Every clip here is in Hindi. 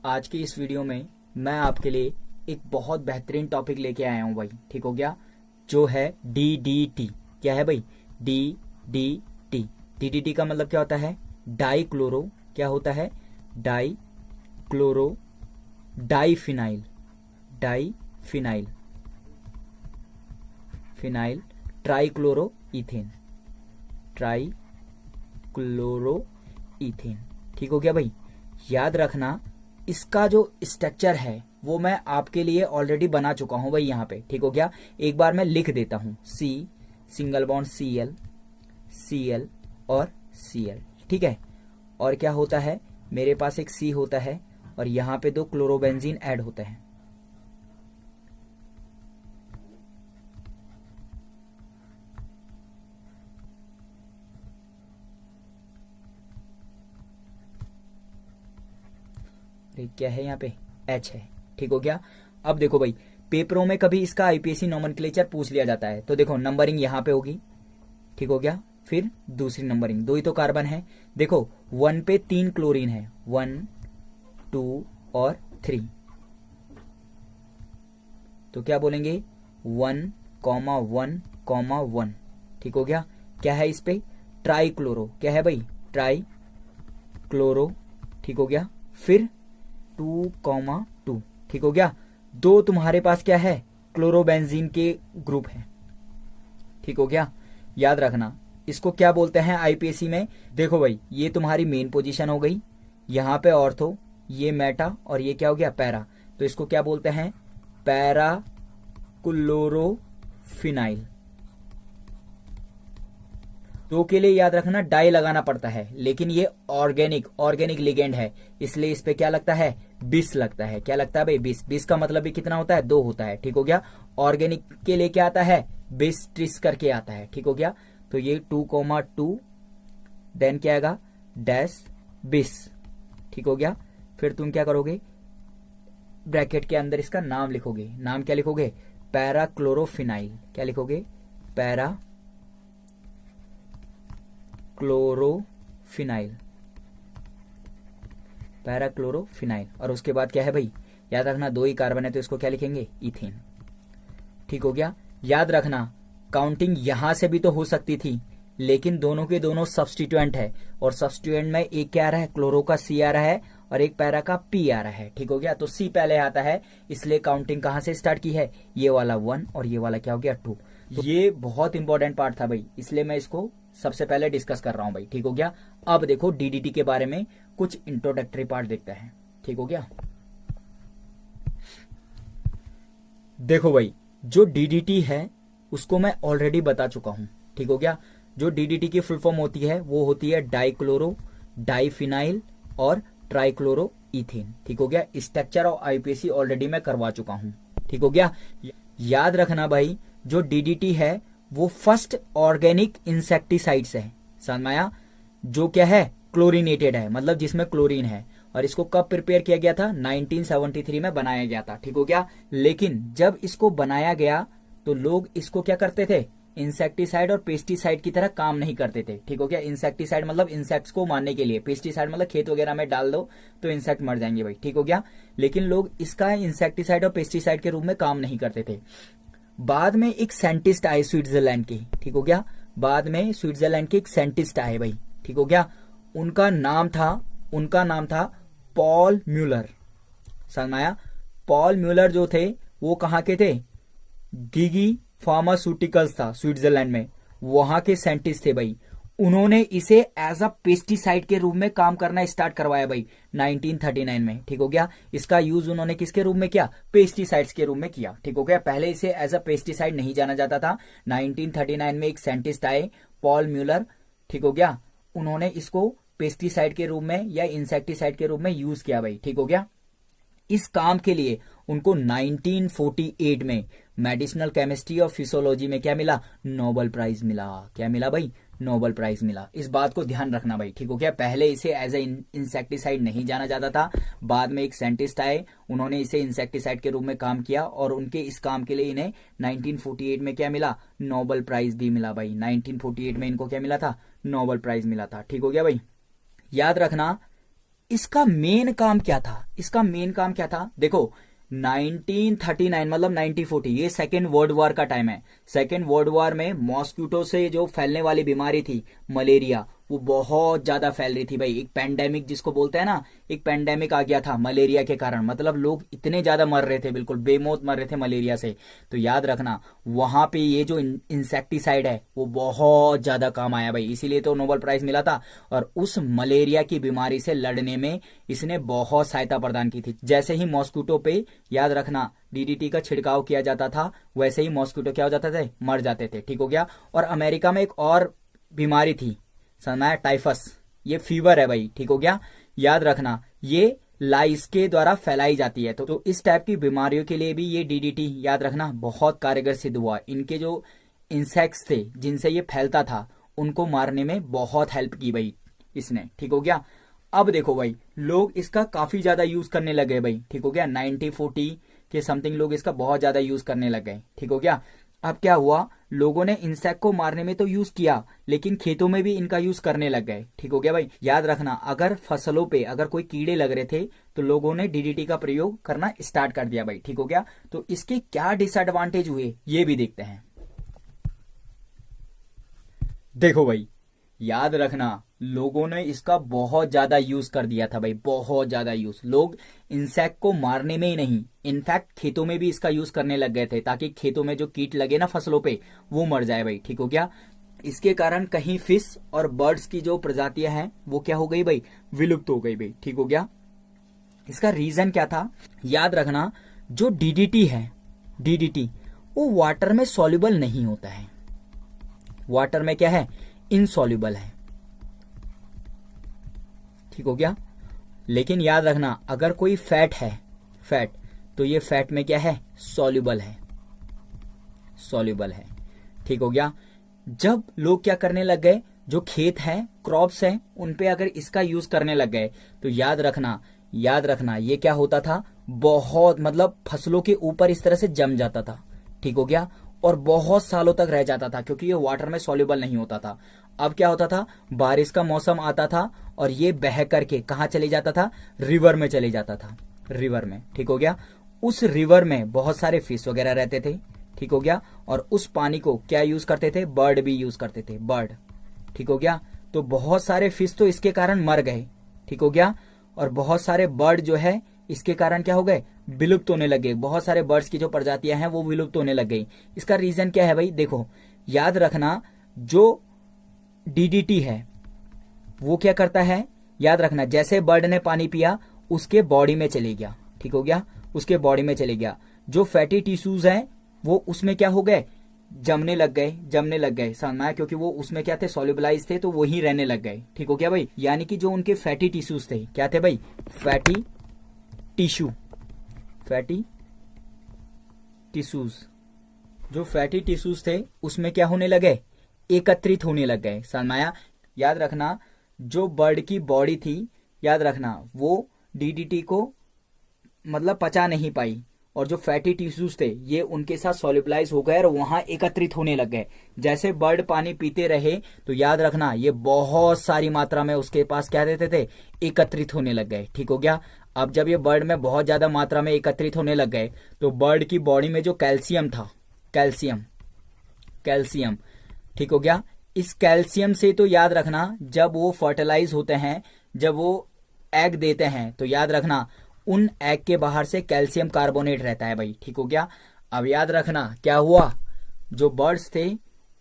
आज की इस वीडियो में मैं आपके लिए एक बहुत बेहतरीन टॉपिक लेके आया हूँ भाई। ठीक हो गया, जो है DDT। क्या है भाई? DDT। DDT का मतलब क्या होता है? डाई क्लोरो, क्या होता है? Die chloro diphenyl, diphenyl, phenyl trichloro ethane, trichloro ethane. ठीक हो गया भाई। याद रखना, इसका जो स्ट्रक्चर है वो मैं आपके लिए ऑलरेडी बना चुका हूं भाई यहाँ पे। ठीक हो गया, एक बार मैं लिख देता हूं। C single bond Cl, Cl और Cl। ठीक है, और क्या होता है, मेरे पास एक C होता है और यहाँ पे 2 क्लोरोबेंजीन ऐड होते हैं। क्या है यहाँ पे? H है। ठीक हो गया। अब देखो भाई, पेपरों में कभी इसका आईपीएसी नोमेनक्लेचर पूछ लिया जाता है, तो देखो नंबरिंग यहाँ पे होगी। ठीक हो गया, फिर दूसरी नंबरिंग, 2 ही तो कार्बन है। देखो 1 पे 3 क्लोरीन है, 1 2 और 3, तो क्या बोलेंगे? 1,1,1। ठीक हो गया। क्या है इस पे? ट्राईक्लोरो। क्या है भाई? ट्राईक्लोरो। ठीक हो गया, फिर 2,2। ठीक हो गया। 2 तुम्हारे पास क्या है? क्लोरोबेंजीन के ग्रुप है। ठीक हो गया। याद रखना, इसको क्या बोलते हैं आईपीएसी में? देखो भाई, ये तुम्हारी मेन पोजीशन हो गई, यहाँ पे ऑर्थो, ये मेटा और ये क्या हो गया? पैरा। तो इसको क्या बोलते हैं? Para chlorophenyl. 2 के लिए याद रखना डाई लगाना पड़ता है, लेकिन ये ऑर्गेनिक लिगेंड है, इसलिए इस पे क्या लगता है? बिस लगता है। क्या लगता है भाई? बिस। बिस का मतलब भी कितना होता है? 2 होता है। ठीक हो गया। ऑर्गेनिक के लिए क्या आता है? बिस ट्रिस करके आता है। ठीक हो गया। तो ये 2,2 देन क्या आएगा? डैश बिस। ठीक हो गया। फिर तुम क्या करोगे? ब्रैकेट के अंदर इसका नाम लिखोगे। नाम क्या लिखोगे? Para chlorophenyl. क्या लिखोगे? Para chlorophenyl, para chlorophenyl. और उसके बाद क्या है भाई? याद रखना, 2 ही कार्बन है तो इसको क्या लिखेंगे? इथेन। ठीक हो गया। याद रखना, काउंटिंग यहां से भी तो हो सकती थी, लेकिन दोनों के दोनों सब्स्टिट्यूएंट है, और सब्स्टिट्यूएंट में एक क्या आ रहा है? क्लोरो का C आ रहा है और एक पैरा का P आ रहा है। ठीक हो गया। तो C पहले आता है, इसलिए काउंटिंग कहां से स्टार्ट की है? ये वाला 1 और ये वाला क्या हो गया? 2। तो ये बहुत इंपॉर्टेंट पार्ट था भाई, इसलिए मैं इसको सबसे पहले डिस्कस कर रहा हूं भाई। ठीक हो गया। अब देखो DDT के बारे में कुछ इंट्रोडक्टरी पार्ट देखते हैं। ठीक हो गया। देखो भाई, जो DDT है उसको मैं ऑलरेडी बता चुका हूं। ठीक हो गया। जो DDT की फुल फॉर्म होती है वो होती है डाईक्लोरो डाईफिनाइल और ट्राईक्लोरो इथेन। ठीक हो गया। स्ट्रक्चर और आईपीएसी ऑलरेडी मैं करवा चुका हूं। ठीक हो गया। याद रखना भाई, जो DDT है वो फर्स्ट ऑर्गेनिक इंसेक्टिसाइड्स है, समझ में आया? जो क्या है? क्लोरीनेटेड है, मतलब जिसमें क्लोरीन है। और इसको कब प्रिपेयर किया गया था? 1973 में बनाया गया था। ठीक हो गया। लेकिन जब इसको बनाया गया तो लोग इसको क्या करते थे? इंसेक्टिसाइड और पेस्टिसाइड की तरह काम नहीं करते थे। ठीक हो गया। इंसेक्टिसाइड मतलब इंसेक्ट्स को मारने के लिए, पेस्टिसाइड मतलब खेत वगैरह में डाल दो तो इंसेक्ट मर जाएंगे भाई। ठीक हो गया। लेकिन लोग इसका इंसेक्टिसाइड और पेस्टिसाइड के रूप में काम नहीं करते थे। बाद में एक साइंटिस्ट आए स्विट्जरलैंड के। ठीक हो गया। बाद में स्विट्जरलैंड के एक साइंटिस्ट आए भाई। ठीक हो गया। उनका नाम था पॉल म्यूलर। समझ में आया? पॉल म्यूलर जो थे वो कहाँ के थे? गिगी फार्मास्यूटिकल्स था स्विट्जरलैंड में, वहां के साइंटिस्ट थे भाई। उन्होंने इसे एज अ पेस्टिसाइड के रूप में काम करना स्टार्ट करवाया भाई 1939 में। ठीक हो गया। इसका यूज उन्होंने किसके रूप में किया? पेस्टिसाइड्स के रूप में किया। ठीक हो गया। पहले इसे एज अ पेस्टिसाइड नहीं जाना जाता था। 1939 में एक साइंटिस्ट आए, पॉल म्यूलर। ठीक हो गया। उन्होंने इसको पेस्टिसाइड के रूप में या इंसेक्टिसाइड के रूप में यूज किया भाई। ठीक हो गया। इस काम के लिए उनको 1948 में मेडिसिनल केमिस्ट्री और फिजियोलॉजी में क्या मिला? नोबेल प्राइज मिला। क्या मिला भाई? नोबेल प्राइज मिला। इस बात को ध्यान रखना भाई। ठीक हो गया। पहले इसे एज ए इंसेक्टिसाइड नहीं जाना जाता था, बाद में एक साइंटिस्ट आए, उन्होंने इसे इंसेक्टिसाइड के रूप में काम किया और उनके इस काम के लिए इन्हें 1948 में क्या मिला? नोबेल प्राइज भी मिला भाई। 1948 में इनको क्या मिला था? नोबेल प्राइज मिला था। ठीक हो गया भाई। याद रखना, इसका मेन काम क्या था? इसका मेन काम क्या था? देखो 1939 मतलब 1940, ये सेकेंड वर्ल्ड वॉर का टाइम है। सेकेंड वर्ल्ड वॉर में मॉस्किटो से जो फैलने वाली बीमारी थी मलेरिया, वो बहुत ज्यादा फैल रही थी भाई। एक पैंडेमिक जिसको बोलते हैं ना, एक पैंडेमिक आ गया था मलेरिया के कारण। मतलब लोग इतने ज्यादा मर रहे थे, बिल्कुल बेमौत मर रहे थे मलेरिया से। तो याद रखना वहां पे ये जो इंसेक्टिसाइड है वो बहुत ज्यादा काम आया भाई, इसीलिए तो नोबेल प्राइज मिला था। और उस मलेरिया की बीमारी से लड़ने में इसने बहुत सहायता प्रदान की थी। जैसे ही मॉस्किटो पे याद रखना डीडीटी का छिड़काव किया जाता था, वैसे ही मॉस्किटो क्या हो जाते थे? मर जाते थे। ठीक हो गया। और अमेरिका में एक और बीमारी थी, समझ, टाइफस, ये फीवर है भाई। ठीक हो गया। याद रखना ये लाइस के द्वारा फैलाई जाती है। तो इस टाइप की बीमारियों के लिए भी ये डीडीटी याद रखना बहुत कारगर सिद्ध हुआ। इनके जो इंसेक्ट्स थे जिनसे ये फैलता था उनको मारने में बहुत हेल्प की भाई इसने। ठीक हो गया। अब देखो भाई लोग इसका काफी ज्यादा यूज करने लगे भाई। ठीक हो गया। 1940 के समथिंग लोग इसका बहुत ज्यादा यूज करने लग गए। ठीक हो गया। अब क्या हुआ, लोगों ने इंसेक्ट को मारने में तो यूज किया, लेकिन खेतों में भी इनका यूज करने लग गए। ठीक हो गया भाई। याद रखना अगर फसलों पे अगर कोई कीड़े लग रहे थे तो लोगों ने डीडीटी का प्रयोग करना स्टार्ट कर दिया भाई। ठीक हो गया। तो इसके क्या डिसएडवांटेज हुए ये भी देखते हैं। देखो भाई याद रखना लोगों ने इसका बहुत ज्यादा यूज कर दिया था भाई, बहुत ज्यादा यूज। लोग इंसेक्ट को मारने में ही नहीं, इनफैक्ट खेतों में भी इसका यूज करने लग गए थे, ताकि खेतों में जो कीट लगे ना फसलों पे वो मर जाए भाई। ठीक हो गया। इसके कारण कहीं फिश और बर्ड्स की जो प्रजातियां हैं वो क्या हो गई भाई? विलुप्त हो गई भाई। ठीक हो गया। इसका रीजन क्या था? याद रखना जो डीडीटी है, डीडीटी वो वाटर में सॉल्युबल नहीं होता है। वाटर में क्या है? इनसॉल्युबल है। ठीक हो गया। लेकिन याद रखना अगर कोई फैट है, फैट, तो ये फैट में क्या है? सॉल्युबल है, सॉल्युबल है। ठीक हो गया। जब लोग क्या करने लग गए, जो खेत है, क्रॉप्स है, उन पे अगर इसका यूज करने लग गए तो याद रखना, याद रखना ये क्या होता था? बहुत मतलब फसलों के ऊपर इस तरह से जम जाता था। ठीक हो गया। और बहुत सालों तक रह जाता था क्योंकि ये वाटर में सॉल्युबल नहीं होता था। अब क्या होता था? बारिश का मौसम आता था और ये बह करके कहाँ चले जाता था? रिवर में चले जाता था, रिवर में। ठीक हो गया। उस रिवर में बहुत सारे फिश वगैरह रहते थे। ठीक हो गया। और उस पानी को क्या यूज करते थे? बर्ड भी यूज करते थे, बर्ड। ठीक हो गया। तो बहुत सारे फिश तो इसके कारण मर गए। ठीक हो गया। और बहुत सारे बर्ड जो है इसके कारण क्या हो गए? विलुप्त होने लगे। बहुत सारे बर्ड्स की जो प्रजातियां हैं वो विलुप्त होने लग गई। इसका रीजन क्या है भाई? देखो याद रखना जो डीडीटी है वो क्या करता है? याद रखना जैसे बर्ड ने पानी पिया उसके बॉडी में चले गया। ठीक हो गया। उसके बॉडी में चले गया। जो फैटी टिश्यूज हैं वो उसमें क्या हो गए? जमने लग गए, जमने लग गए, समझ में आया? क्योंकि वो उसमें क्या थे? सॉल्युबलाइज थे, तो वही रहने लग गए। ठीक हो गया भाई। यानी कि जो उनके फैटी टिश्यूज थे, क्या थे भाई? Fatty tissue, fatty tissues. जो फैटी टिश्यूज थे उसमें क्या होने लगे? एकत्रित होने लग गए, समझ में आया? याद रखना जो बर्ड की बॉडी थी, याद रखना वो डीडीटी को मतलब पचा नहीं पाई, और जो फैटी टिश्यूज थे ये उनके साथ सॉल्युबलाइज हो गए और वहां एकत्रित होने लग गए। जैसे बर्ड पानी पीते रहे तो याद रखना ये बहुत सारी मात्रा में उसके पास क्या देते थे? एकत्रित होने लग गए। ठीक हो गया। अब जब ये बर्ड में बहुत ज्यादा मात्रा में एकत्रित होने लग गए तो बर्ड की बॉडी में जो कैल्शियम था, कैल्शियम, कैल्शियम, ठीक हो गया। इस कैल्शियम से तो याद रखना जब वो फर्टिलाइज होते हैं, जब वो एग देते हैं, तो याद रखना उन एग के बाहर से कैल्शियम कार्बोनेट रहता है भाई। ठीक हो गया। अब याद रखना क्या हुआ? जो बर्ड्स थे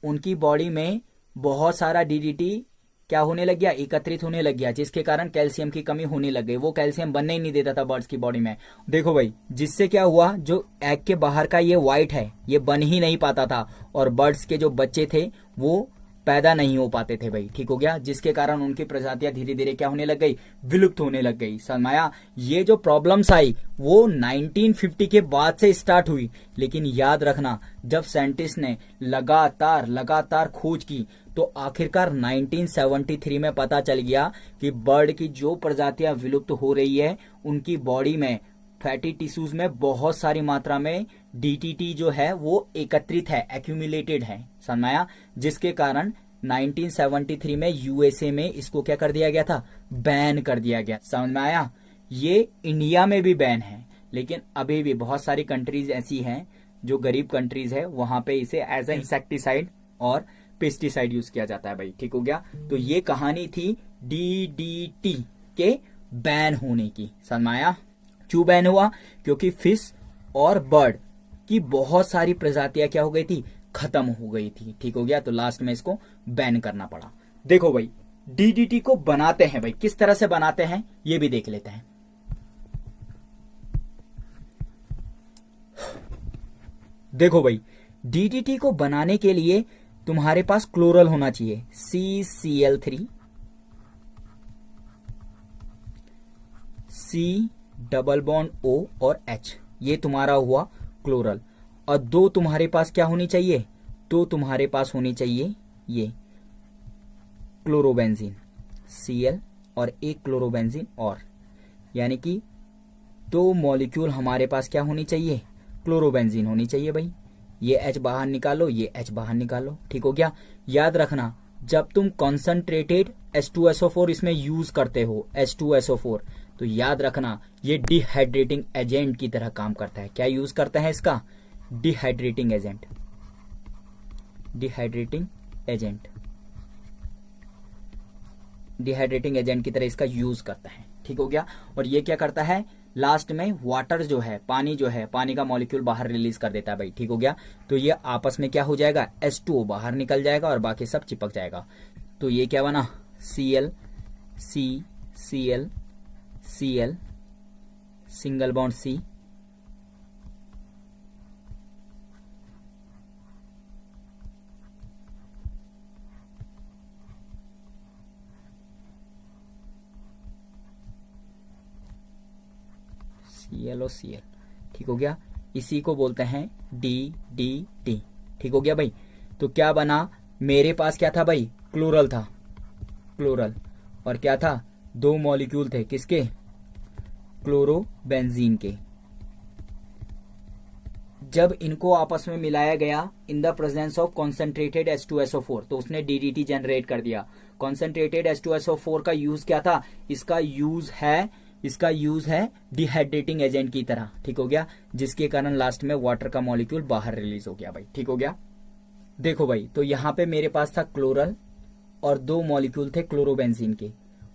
उनकी बॉडी में बहुत सारा डीडीटी क्या होने लग गया? एकत्रित होने लग गया, जिसके कारण कैल्शियम की कमी होने लग गई। वो कैल्शियम बनने ही नहीं देता था बर्ड्स की बॉडी में। देखो भाई जिससे क्या हुआ? जो एग के बाहर का ये व्हाइट है ये बन ही नहीं पाता था, और बर्ड्स के जो बच्चे थे वो पैदा नहीं हो पाते थे भाई। ठीक हो गया। जिसके कारण उनकी प्रजातियां धीरे धीरे क्या होने लग गई? विलुप्त होने लग गई। समझाया? ये जो प्रॉब्लम्स आई वो 1950 के बाद से स्टार्ट हुई, लेकिन याद रखना जब साइंटिस्ट ने लगातार लगातार खोज की तो आखिरकार 1973 में पता चल गया कि बर्ड की जो प्रजातियां विलुप्त हो रही है उनकी बॉडी में, फैटी टिश्यूज में बहुत सारी मात्रा में डीटीटी जो है वो एकत्रित है, एक्यूमुलेटेड है। समझ में आया? जिसके कारण 1973 में यूएसए में इसको क्या कर दिया गया था, बैन कर दिया गया। समझ में आया। ये इंडिया में भी बैन है, लेकिन अभी भी बहुत सारी कंट्रीज ऐसी हैं जो गरीब कंट्रीज है, वहां पे इसे एज ए इंसेक्टिसाइड और पेस्टिसाइड यूज किया जाता है भाई। ठीक हो गया। तो ये कहानी थी डीडीटी के बैन होने की। समझ में आया। क्यों बैन हुआ? क्योंकि फिश और बर्ड की बहुत सारी प्रजातियां क्या हो गई थी, खत्म हो गई थी। ठीक हो गया। तो लास्ट में इसको बैन करना पड़ा। देखो भाई, डीडीटी को बनाते हैं भाई, किस तरह से बनाते हैं ये भी देख लेते हैं। देखो भाई, डीडीटी को बनाने के लिए तुम्हारे पास क्लोरल होना चाहिए, CCl3, C double bond O और H, ये तुम्हारा हुआ क्लोरल। और दो तुम्हारे पास क्या होनी चाहिए, तो तुम्हारे पास होनी चाहिए ये क्लोरोबेंजीन Cl और एक क्लोरोबेंजीन और, यानी कि दो मॉलिक्यूल हमारे पास क्या होनी चाहिए, क्लोरोबेंजीन होनी चाहिए भाई। ये H बाहर निकालो, ये H बाहर निकालो। ठीक हो गया। याद रखना, जब तुम कॉन्सेंट्रेटेड H2SO4 इसमें यूज करते हो, H2SO4, तो याद रखना ये डिहाइड्रेटिंग एजेंट की तरह काम करता है। क्या यूज करता है इसका, dehydrating agent, dehydrating agent, dehydrating agent की तरह इसका यूज करता है। ठीक हो गया। और ये क्या करता है, लास्ट में वाटर जो है, पानी जो है, पानी का मॉलिक्यूल बाहर रिलीज कर देता है भाई। ठीक हो गया। तो ये आपस में क्या हो जाएगा, H2O बाहर निकल जाएगा और बाकी सब चिपक जाएगा। तो ये क्या बना, Cl, C, Cl, Cl, single bond C, Cl और Cl। ठीक हो गया। इसी को बोलते हैं DDT। ठीक हो गया भाई। तो क्या बना, मेरे पास क्या था भाई, क्लोरल था, क्लोरल, और क्या था, दो मॉलिक्यूल थे, किसके, क्लोरोबेंजीन के। जब इनको आपस में मिलाया गया in the presence of concentrated H2SO4, तो उसने DDT जनरेट कर दिया। कॉन्सेंट्रेटेड H2SO4 का यूज क्या था, इसका यूज है डिहाइड्रेटिंग एजेंट की तरह। ठीक हो गया। जिसके कारण लास्ट में वाटर का मॉलिक्यूल बाहर रिलीज हो गया भाई। ठीक हो गया। देखो भाई, तो यहां पे मेरे पास था क्लोरल और दो मॉलिक्यूल थे क्लोरोबेंजीन के।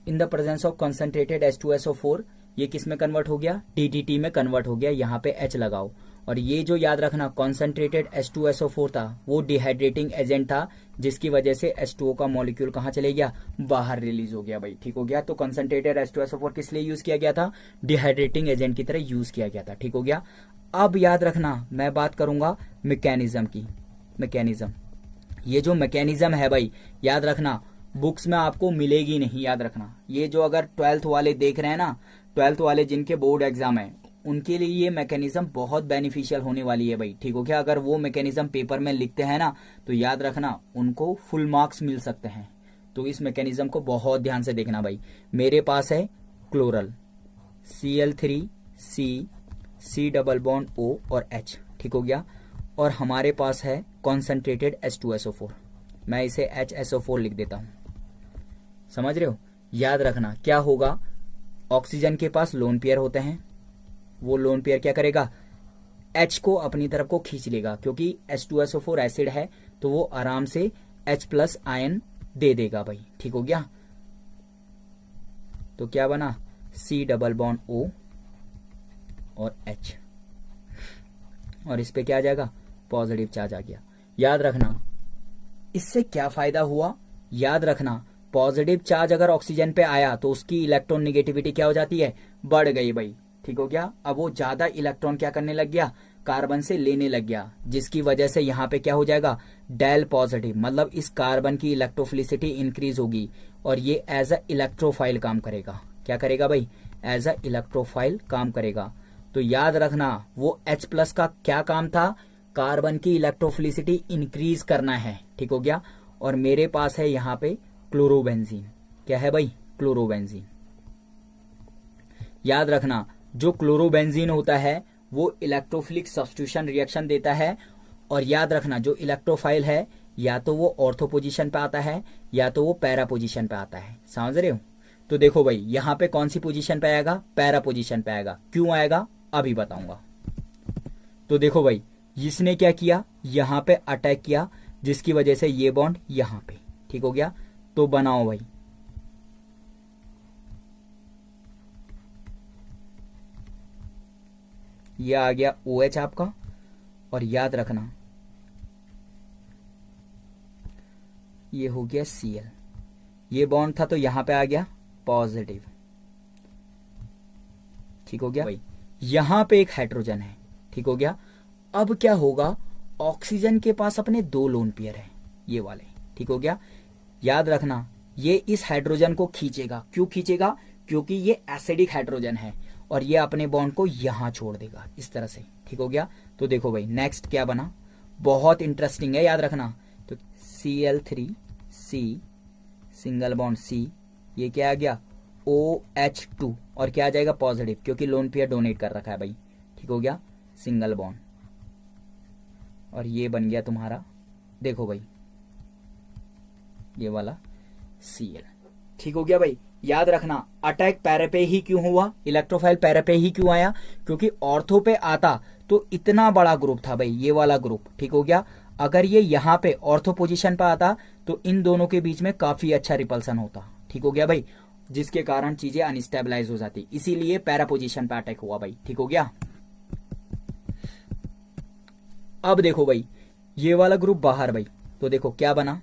In the presence of concentrated H2SO4, ये किस में कन्वर्ट हो गया, DDT में कन्वर्ट हो गया। यहाँ पे H लगाओ। और ये जो याद रखना, कॉन्सेंट्रेटेड H2SO4 था, वो डिहाइड्रेटिंग एजेंट था, जिसकी वजह से H2O का मॉलिक्यूल कहाँ चले गया, बाहर रिलीज हो गया भाई। ठीक हो गया। तो कॉन्सेंट्रेटेड H2SO4 किस लिए यूज किया गया था, डिहाइड्रेटिंग एजेंट की तरह यूज किया गया था। ठीक हो गया। अब याद रखना, मैं बात करूंगा मैकेनिज्म की। मैकेनिज्म, ये जो मैकेनिज्म है भाई, याद रखना बुक्स में आपको मिलेगी नहीं। याद रखना, ये जो अगर 12th वाले देख रहे हैं ना, 12th वाले जिनके बोर्ड एग्जाम है, उनके लिए ये मैकेनिज्म बहुत बेनिफिशियल होने वाली है भाई। ठीक हो गया। अगर वो मैकेनिज्म पेपर में लिखते हैं ना, तो याद रखना उनको फुल मार्क्स मिल सकते हैं। तो इस मैकेनिज्म को बहुत ध्यान से देखना भाई। मेरे पास है chloral Cl3, C double bond O और H। ठीक हो गया। और हमारे पास है कॉन्सेंट्रेटेड H2SO4, मैं इसे HSO4 लिख देता हूं। समझ रहे हो। याद रखना क्या होगा, ऑक्सीजन के पास लोन पेयर होते हैं, वो लोन पेयर क्या करेगा, H को अपनी तरफ को खींच लेगा, क्योंकि H2SO4 एसिड है, तो वो आराम से H+ आयन दे देगा भाई। ठीक हो गया। तो क्या बना, C डबल बॉन्ड O और H, और इस पे क्या आ जाएगा, पॉजिटिव चार्ज आ गया। याद रखना इससे क्या फायदा हुआ, याद रखना पॉजिटिव चार्ज अगर ऑक्सीजन पे आया तो उसकी इलेक्ट्रॉन निगेटिविटी क्या हो जाती है, बढ़ गई भाई। ठीक हो गया। अब वो ज्यादा इलेक्ट्रॉन क्या करने लग गया, कार्बन से लेने लग गया, जिसकी वजह से यहाँ पे क्या हो जाएगा, डेल पॉजिटिव, मतलब इस कार्बन की इलेक्ट्रोफिलिसिटी इंक्रीज होगी और ये एज अ इलेक्ट्रोफाइल काम करेगा। क्या करेगा भाई, एज अ इलेक्ट्रोफाइल काम करेगा। तो याद रखना वो H+ का क्या काम था, कार्बन की इलेक्ट्रोफिलिसिटी इंक्रीज करना है। ठीक हो गया। और मेरे पास है यहाँ पे क्लोरोबेंजीन। क्या है भाई, क्लोरोबेंजीन। याद रखना जो क्लोरोबेंजीन होता है वो इलेक्ट्रोफिलिक सब्स्टिट्यूशन रिएक्शन देता है। और याद रखना जो इलेक्ट्रोफाइल है या तो वो ऑर्थो पोजीशन पे आता है या तो वो पैरा पोजीशन पे आता है, समझ रहे हो। तो देखो भाई यहाँ पे कौन सी पोजीशन पे आएगा, पैरा पोजीशन पे आएगा। क्यों आएगा अभी बताऊंगा। तो देखो भाई इसने क्या किया, यहाँ पे अटैक किया, जिसकी वजह से ये बॉन्ड यहाँ पे, ठीक हो गया। तो बनाओ भाई, ये आ गया OH आपका, और याद रखना ये हो गया Cl, ये बॉन्ड था तो यहां पे आ गया पॉजिटिव, ठीक हो गया भाई। यहां पे एक हाइड्रोजन है, ठीक हो गया। अब क्या होगा, ऑक्सीजन के पास अपने 2 लोन पेयर है, ये वाले, ठीक हो गया। याद रखना ये इस हाइड्रोजन को खींचेगा, क्यों खींचेगा, क्योंकि ये एसिडिक हाइड्रोजन है, और ये अपने बॉन्ड को यहां छोड़ देगा इस तरह से, ठीक हो गया। तो देखो भाई नेक्स्ट क्या बना, बहुत इंटरेस्टिंग है, याद रखना। तो Cl3C सिंगल बॉन्ड C, ये क्या आ गया OH2, और क्या आ जाएगा पॉजिटिव, क्योंकि लोन पेयर डोनेट कर रखा है भाई, ठीक हो गया, सिंगल बॉन्ड, और ये बन गया तुम्हारा, देखो भाई ये वाला Cl, ठीक हो गया भाई। याद रखना अटैक पैरा पे ही क्यों हुआ, इलेक्ट्रोफाइल पैरा पे ही क्यों आया, क्योंकि ऑर्थो पे आता तो इतना बड़ा ग्रुप था भाई, ये वाला ग्रुप, ठीक हो गया। अगर ये यहाँ पे ऑर्थो पोजीशन पे आता तो इन दोनों के बीच में काफी अच्छा रिपल्सन होता, ठीक हो गया भाई, जिसके कारण चीजें अनस्टेबलाइज हो जाती, इसीलिए पैरा पोजीशन पे अटैक हुआ भाई, ठीक हो गया। अब देखो भाई ये वाला ग्रुप बाहर भाई, तो देखो क्या बना,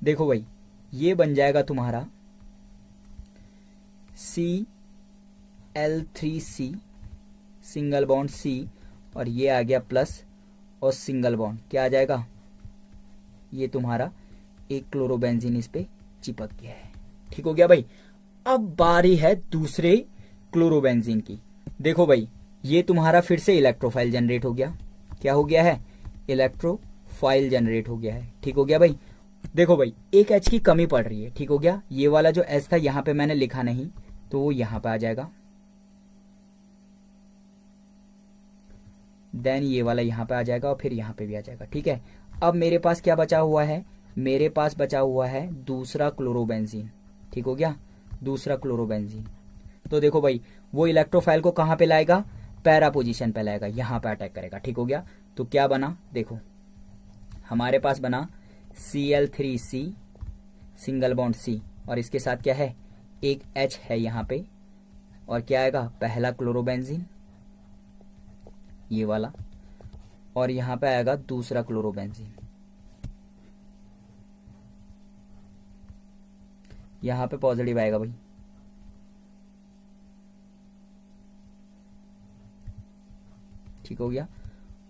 देखो भाई ये बन जाएगा तुम्हारा Cl3C सिंगल बॉन्ड C, और ये आ गया प्लस, और सिंगल बॉन्ड क्या आ जाएगा, ये तुम्हारा एक क्लोरोबेंजीन इस पे चिपक गया है, ठीक हो गया भाई। अब बारी है दूसरे क्लोरोबेंजीन की। देखो भाई ये तुम्हारा फिर से इलेक्ट्रोफाइल जनरेट हो गया, क्या हो गया है, इलेक्ट्रोफाइल जनरेट हो गया है, ठीक हो गया भाई। देखो भाई एक H की कमी पड़ रही है, ठीक हो गया। ये वाला जो H था यहाँ पे मैंने लिखा नहीं, तो वो यहाँ पे आ जाएगा, देन ये वाला यहाँ पे आ जाएगा, और फिर यहाँ पे भी आ जाएगा, ठीक है। अब मेरे पास क्या बचा हुआ है, मेरे पास बचा हुआ है दूसरा क्लोरोबेंजीन, ठीक हो गया, दूसरा क्लोरोबेंजीन। तो देखो भाई वो इलेक्ट्रोफाइल को कहाँ पे लाएगा, पैरा पोजीशन पे लाएगा, यहाँ पे अटैक करेगा, ठीक हो गया। तो क्या बना, देखो हमारे पास बना Cl3C सिंगल बॉन्ड C, और इसके साथ क्या है, एक H है यहाँ पे, और क्या आएगा, पहला क्लोरोबेंजीन ये वाला, और यहाँ पे आएगा दूसरा क्लोरोबेंजीन, यहाँ पे पॉजिटिव आएगा भाई, ठीक हो गया।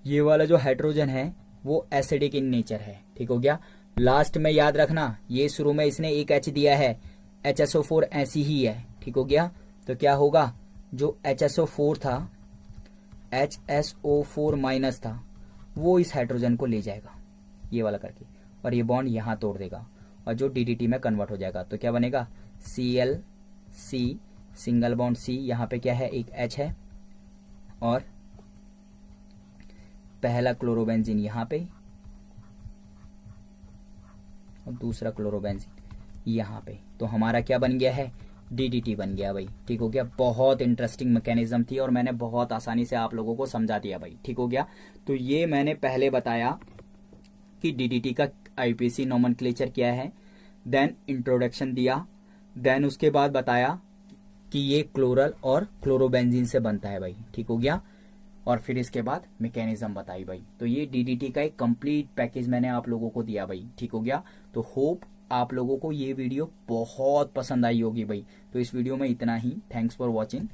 ये वाला जो हाइड्रोजन है वो एसिडिक इन नेचर है, ठीक हो गया। लास्ट में याद रखना ये शुरू में इसने एक H दिया है, HSO4 ऐसी ही है, ठीक हो गया। तो क्या होगा, जो HSO4 था, HSO4 माइनस था, वो इस हाइड्रोजन को ले जाएगा ये वाला करके, और ये बॉन्ड यहाँ तोड़ देगा, और जो DDT में कन्वर्ट हो जाएगा। तो क्या बनेगा, Cl3C सिंगल बॉन्ड C, यहाँ पे क्या है, एक H है, और पहला क्लोरोबेंजीन यहाँ पे, और दूसरा क्लोरोबेंजीन यहाँ पे। तो हमारा क्या बन गया है, DDT बन गया भाई, ठीक हो गया। बहुत इंटरेस्टिंग मैकेनिज्म थी, और मैंने बहुत आसानी से आप लोगों को समझा दिया भाई, ठीक हो गया। तो ये मैंने पहले बताया कि DDT का IPC नोमेनक्लेचर क्या है, देन इंट्रोडक्शन दिया, देन उसके बाद बताया कि ये क्लोरल और क्लोरोबेंजीन से बनता है भाई, ठीक हो गया। और फिर इसके बाद मैकेनिज्म बताई भाई। तो ये DDT का एक कंप्लीट पैकेज मैंने आप लोगों को दिया भाई, ठीक हो गया। तो होप आप लोगों को ये वीडियो बहुत पसंद आई होगी भाई। तो इस वीडियो में इतना ही। Thanks for watching.